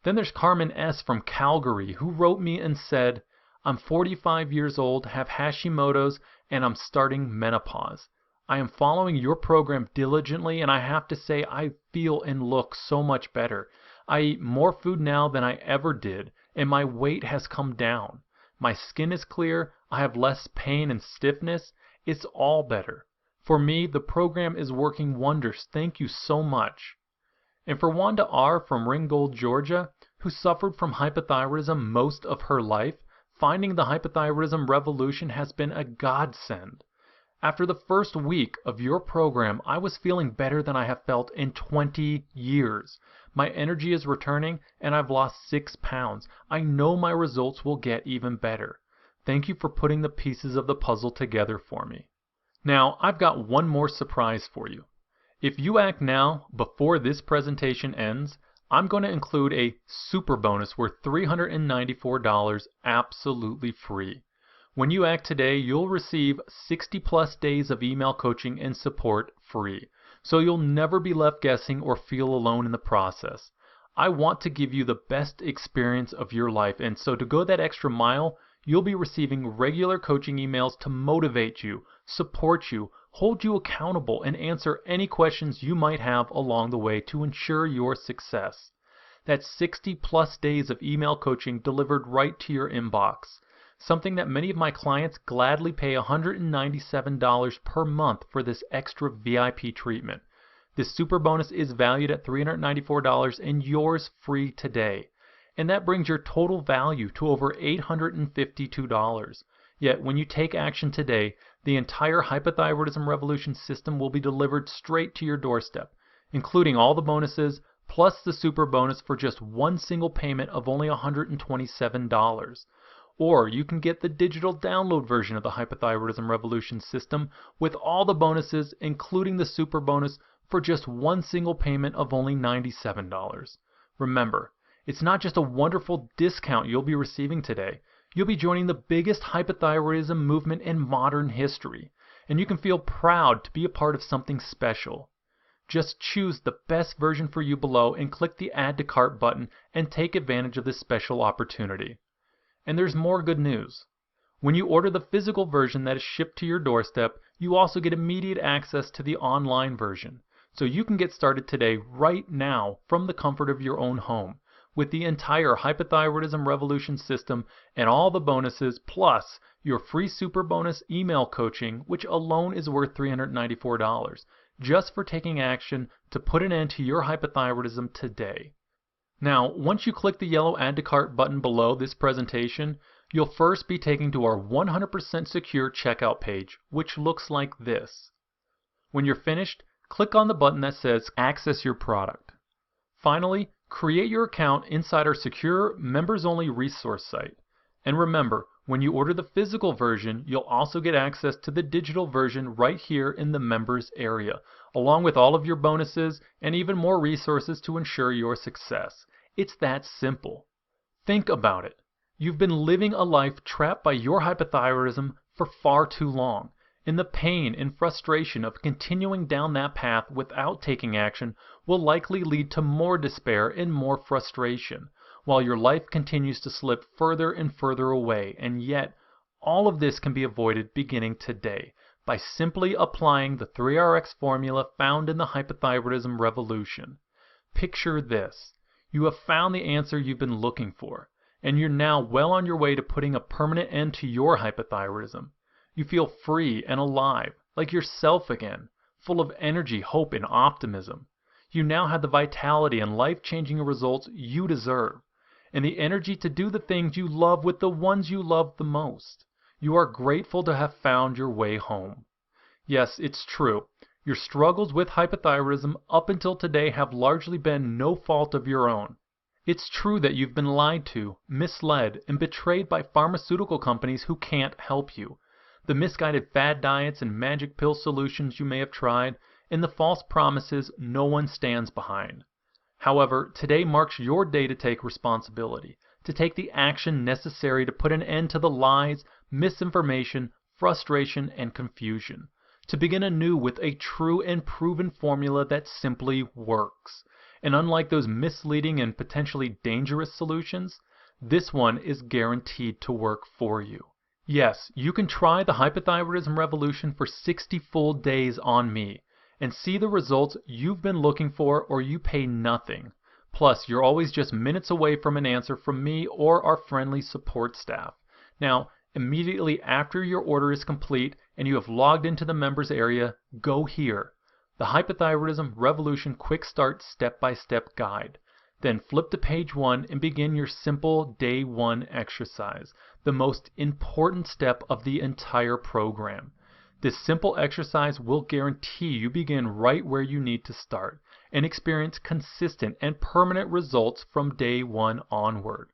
Then there's Carmen S. from Calgary, who wrote me and said, I'm 45 years old, have Hashimoto's, and I'm starting menopause. I am following your program diligently, and I have to say I feel and look so much better. I eat more food now than I ever did, and my weight has come down. My skin is clear, I have less pain and stiffness. It's all better. For me, the program is working wonders. Thank you so much. And for Wanda R. from Ringgold, Georgia, who suffered from hypothyroidism most of her life, finding the Hypothyroidism Revolution has been a godsend. After the first week of your program, I was feeling better than I have felt in 20 years. My energy is returning, and I've lost 6 pounds. I know my results will get even better. Thank you for putting the pieces of the puzzle together for me. Now, I've got one more surprise for you. If you act now, before this presentation ends, I'm going to include a super bonus worth $394 absolutely free. When you act today, you'll receive 60+ days of email coaching and support free, so you'll never be left guessing or feel alone in the process. I want to give you the best experience of your life, and so to go that extra mile, you'll be receiving regular coaching emails to motivate you, support you, hold you accountable, and answer any questions you might have along the way to ensure your success. That's 60 plus days of email coaching delivered right to your inbox, something that many of my clients gladly pay $197 per month for this extra VIP treatment. This super bonus is valued at $394 and yours free today. And that brings your total value to over $852. Yet when you take action today, the entire Hypothyroidism Revolution system will be delivered straight to your doorstep, including all the bonuses plus the super bonus for just one single payment of only $127. Or you can get the digital download version of the Hypothyroidism Revolution system with all the bonuses, including the super bonus, for just one single payment of only $97. Remember, it's not just a wonderful discount you'll be receiving today. You'll be joining the biggest hypothyroidism movement in modern history, and you can feel proud to be a part of something special. Just choose the best version for you below and click the Add to Cart button and take advantage of this special opportunity. And there's more good news. When you order the physical version that is shipped to your doorstep, you also get immediate access to the online version, so you can get started today right now from the comfort of your own home with the entire Hypothyroidism Revolution system and all the bonuses, plus your free super bonus email coaching, which alone is worth $394, just for taking action to put an end to your hypothyroidism today. Now, once you click the yellow Add to Cart button below this presentation, you'll first be taken to our 100% secure checkout page, which looks like this. When you're finished, click on the button that says Access Your Product. Finally, create your account inside our secure, members-only resource site. And remember, when you order the physical version, you'll also get access to the digital version right here in the members area, along with all of your bonuses and even more resources to ensure your success. It's that simple. Think about it. You've been living a life trapped by your hypothyroidism for far too long, and the pain and frustration of continuing down that path without taking action will likely lead to more despair and more frustration, while your life continues to slip further and further away. And yet, all of this can be avoided beginning today by simply applying the 3RX formula found in the Hypothyroidism Revolution. Picture this. You have found the answer you've been looking for, and you're now well on your way to putting a permanent end to your hypothyroidism. You feel free and alive, like yourself again, full of energy, hope, and optimism. You now have the vitality and life-changing results you deserve, and the energy to do the things you love with the ones you love the most. You are grateful to have found your way home. Yes, it's true. Your struggles with hypothyroidism up until today have largely been no fault of your own. It's true that you've been lied to, misled, and betrayed by pharmaceutical companies who can't help you. The misguided fad diets and magic pill solutions you may have tried, and the false promises no one stands behind. However, today marks your day to take responsibility, to take the action necessary to put an end to the lies, misinformation, frustration, and confusion, to begin anew with a true and proven formula that simply works. And unlike those misleading and potentially dangerous solutions, this one is guaranteed to work for you. Yes, you can try the Hypothyroidism Revolution for 60 full days on me and see the results you've been looking for, or you pay nothing. Plus, you're always just minutes away from an answer from me or our friendly support staff. Now, immediately after your order is complete and you have logged into the members area, go here. The Hypothyroidism Revolution Quick Start Step-by-Step Guide. Then flip to page 1 and begin your simple Day 1 exercise, the most important step of the entire program. This simple exercise will guarantee you begin right where you need to start and experience consistent and permanent results from Day 1 onward.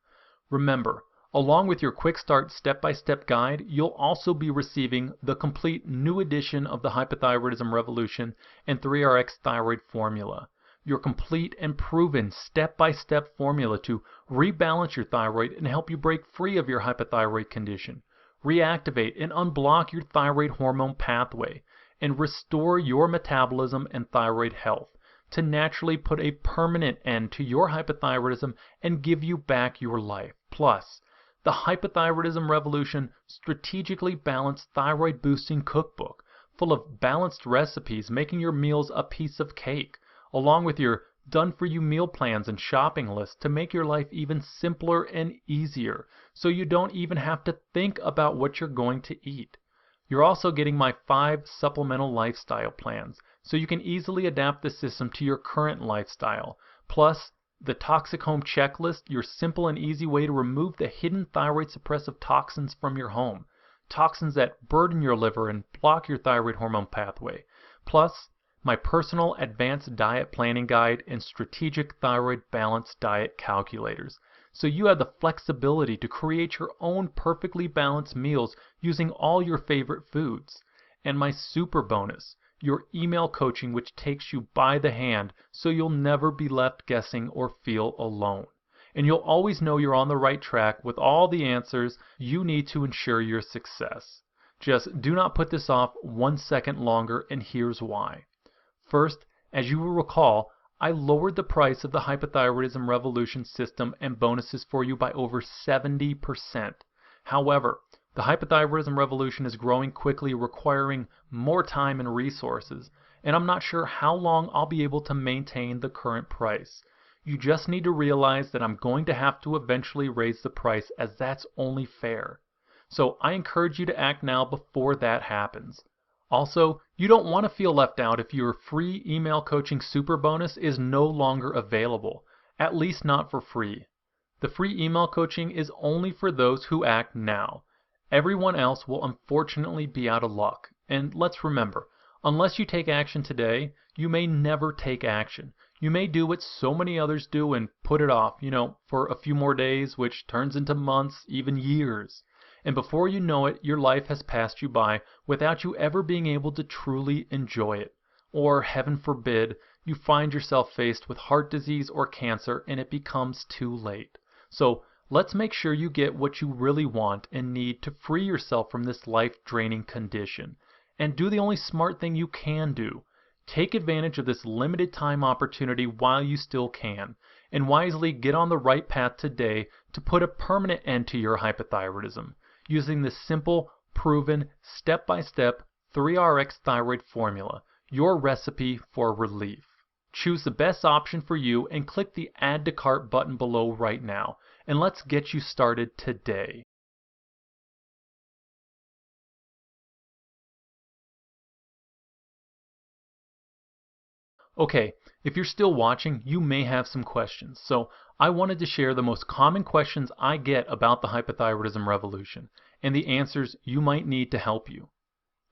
Remember, along with your Quick Start Step-by-Step Guide, you'll also be receiving the complete new edition of the Hypothyroidism Revolution and 3RX Thyroid Formula, your complete and proven step-by-step formula to rebalance your thyroid and help you break free of your hypothyroid condition, reactivate and unblock your thyroid hormone pathway, and restore your metabolism and thyroid health to naturally put a permanent end to your hypothyroidism and give you back your life. Plus, the Hypothyroidism Revolution Strategically Balanced Thyroid Boosting Cookbook, full of balanced recipes, making your meals a piece of cake, along with your done-for-you meal plans and shopping lists to make your life even simpler and easier, so you don't even have to think about what you're going to eat. You're also getting my 5 supplemental lifestyle plans, so you can easily adapt the system to your current lifestyle. Plus, the Toxic Home Checklist, your simple and easy way to remove the hidden thyroid suppressive toxins from your home. Toxins that burden your liver and block your thyroid hormone pathway. Plus, my personal advanced diet planning guide and strategic thyroid balance diet calculators. So you have the flexibility to create your own perfectly balanced meals using all your favorite foods. And my super bonus, your email coaching, which takes you by the hand so you'll never be left guessing or feel alone. And you'll always know you're on the right track with all the answers you need to ensure your success. Just do not put this off 1 second longer, and here's why. First, as you will recall, I lowered the price of the Hypothyroidism Revolution system and bonuses for you by over 70%. However, the Hypothyroidism Revolution is growing quickly, requiring more time and resources, and I'm not sure how long I'll be able to maintain the current price. You just need to realize that I'm going to have to eventually raise the price, as that's only fair. So I encourage you to act now before that happens. Also, you don't want to feel left out if your free email coaching super bonus is no longer available, at least not for free. The free email coaching is only for those who act now. Everyone else will unfortunately be out of luck. And let's remember, unless you take action today, you may never take action. You may do what so many others do and put it off, for a few more days, which turns into months, even years. And before you know it, your life has passed you by without you ever being able to truly enjoy it. Or, heaven forbid, you find yourself faced with heart disease or cancer and it becomes too late. So let's make sure you get what you really want and need to free yourself from this life-draining condition. And do the only smart thing you can do. Take advantage of this limited time opportunity while you still can, and wisely get on the right path today to put a permanent end to your hypothyroidism, using this simple, proven, step-by-step 3RX thyroid formula, your recipe for relief. Choose the best option for you and click the Add to Cart button below right now, and let's get you started today. Okay, if you're still watching, you may have some questions, so I wanted to share the most common questions I get about the hypothyroidism revolution, and the answers you might need to help you.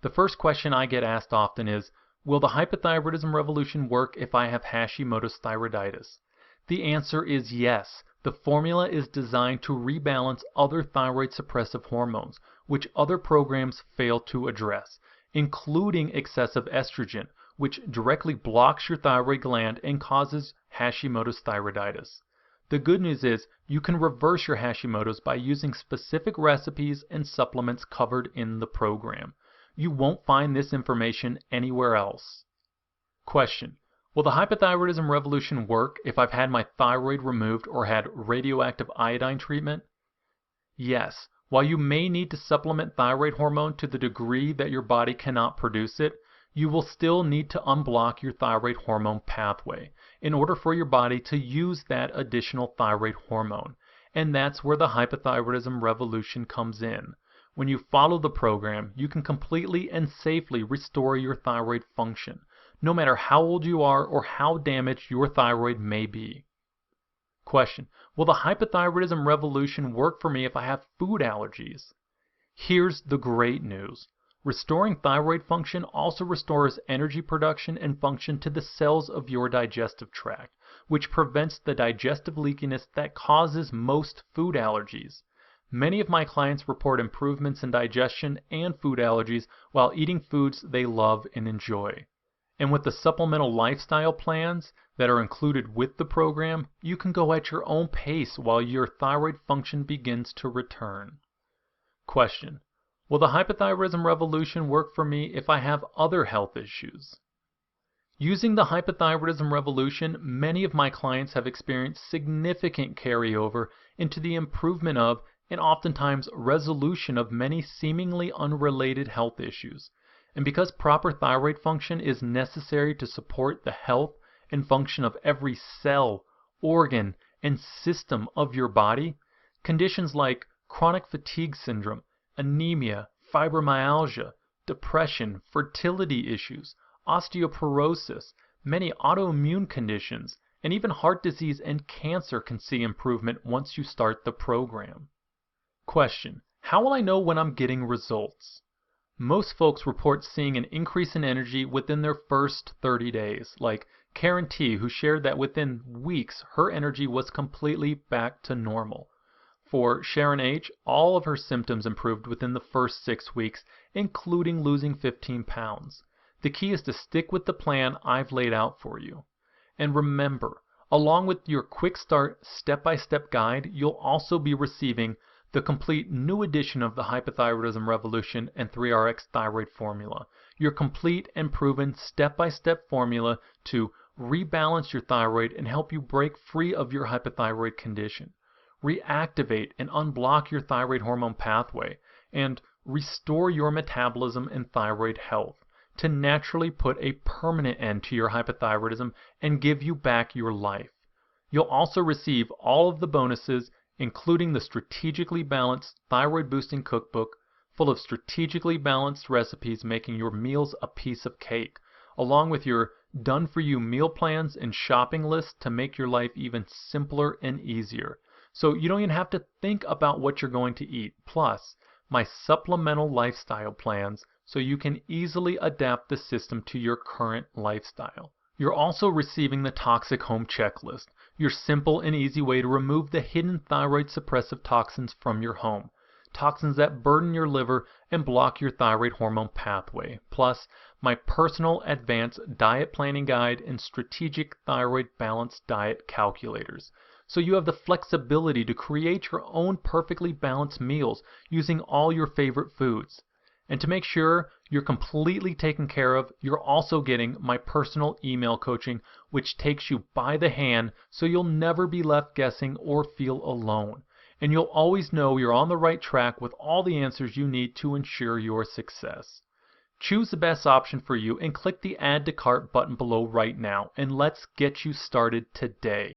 The first question I get asked often is, will the hypothyroidism revolution work if I have Hashimoto's thyroiditis? The answer is yes. The formula is designed to rebalance other thyroid suppressive hormones, which other programs fail to address, including excessive estrogen, which directly blocks your thyroid gland and causes Hashimoto's thyroiditis. The good news is you can reverse your Hashimoto's by using specific recipes and supplements covered in the program. You won't find this information anywhere else. Question: will the hypothyroidism revolution work if I've had my thyroid removed or had radioactive iodine treatment? Yes. While you may need to supplement thyroid hormone to the degree that your body cannot produce it, you will still need to unblock your thyroid hormone pathway in order for your body to use that additional thyroid hormone. And that's where the hypothyroidism revolution comes in. When you follow the program, you can completely and safely restore your thyroid function, no matter how old you are or how damaged your thyroid may be. Question: will the hypothyroidism revolution work for me if I have food allergies? Here's the great news. Restoring thyroid function also restores energy production and function to the cells of your digestive tract, which prevents the digestive leakiness that causes most food allergies. Many of my clients report improvements in digestion and food allergies while eating foods they love and enjoy. And with the supplemental lifestyle plans that are included with the program, you can go at your own pace while your thyroid function begins to return. Question: will the hypothyroidism revolution work for me if I have other health issues? Using the hypothyroidism revolution, many of my clients have experienced significant carryover into the improvement of and oftentimes resolution of many seemingly unrelated health issues. And because proper thyroid function is necessary to support the health and function of every cell, organ, and system of your body, conditions like chronic fatigue syndrome, anemia, fibromyalgia, depression, fertility issues, osteoporosis, many autoimmune conditions, and even heart disease and cancer can see improvement once you start the program. Question: how will I know when I'm getting results? Most folks report seeing an increase in energy within their first 30 days, like Karen T, who shared that within weeks her energy was completely back to normal. For Sharon H, all of her symptoms improved within the first 6 weeks, including losing 15 pounds. The key is to stick with the plan I've laid out for you. And remember, along with your quick start step-by-step guide, you'll also be receiving the complete new edition of the Hypothyroidism Revolution and 3RX Thyroid Formula, your complete and proven step-by-step formula to rebalance your thyroid and help you break free of your hypothyroid condition, reactivate and unblock your thyroid hormone pathway, and restore your metabolism and thyroid health to naturally put a permanent end to your hypothyroidism and give you back your life. You'll also receive all of the bonuses, including the strategically balanced thyroid boosting cookbook full of strategically balanced recipes making your meals a piece of cake, along with your done-for-you meal plans and shopping lists to make your life even simpler and easier. So you don't even have to think about what you're going to eat. Plus, my supplemental lifestyle plans so you can easily adapt the system to your current lifestyle. You're also receiving the Toxic Home Checklist, your simple and easy way to remove the hidden thyroid suppressive toxins from your home. Toxins that burden your liver and block your thyroid hormone pathway. Plus, my personal advanced diet planning guide and strategic thyroid balanced diet calculators. So you have the flexibility to create your own perfectly balanced meals using all your favorite foods. And to make sure you're completely taken care of, you're also getting my personal email coaching, which takes you by the hand so you'll never be left guessing or feel alone. And you'll always know you're on the right track with all the answers you need to ensure your success. Choose the best option for you and click the Add to Cart button below right now, and let's get you started today.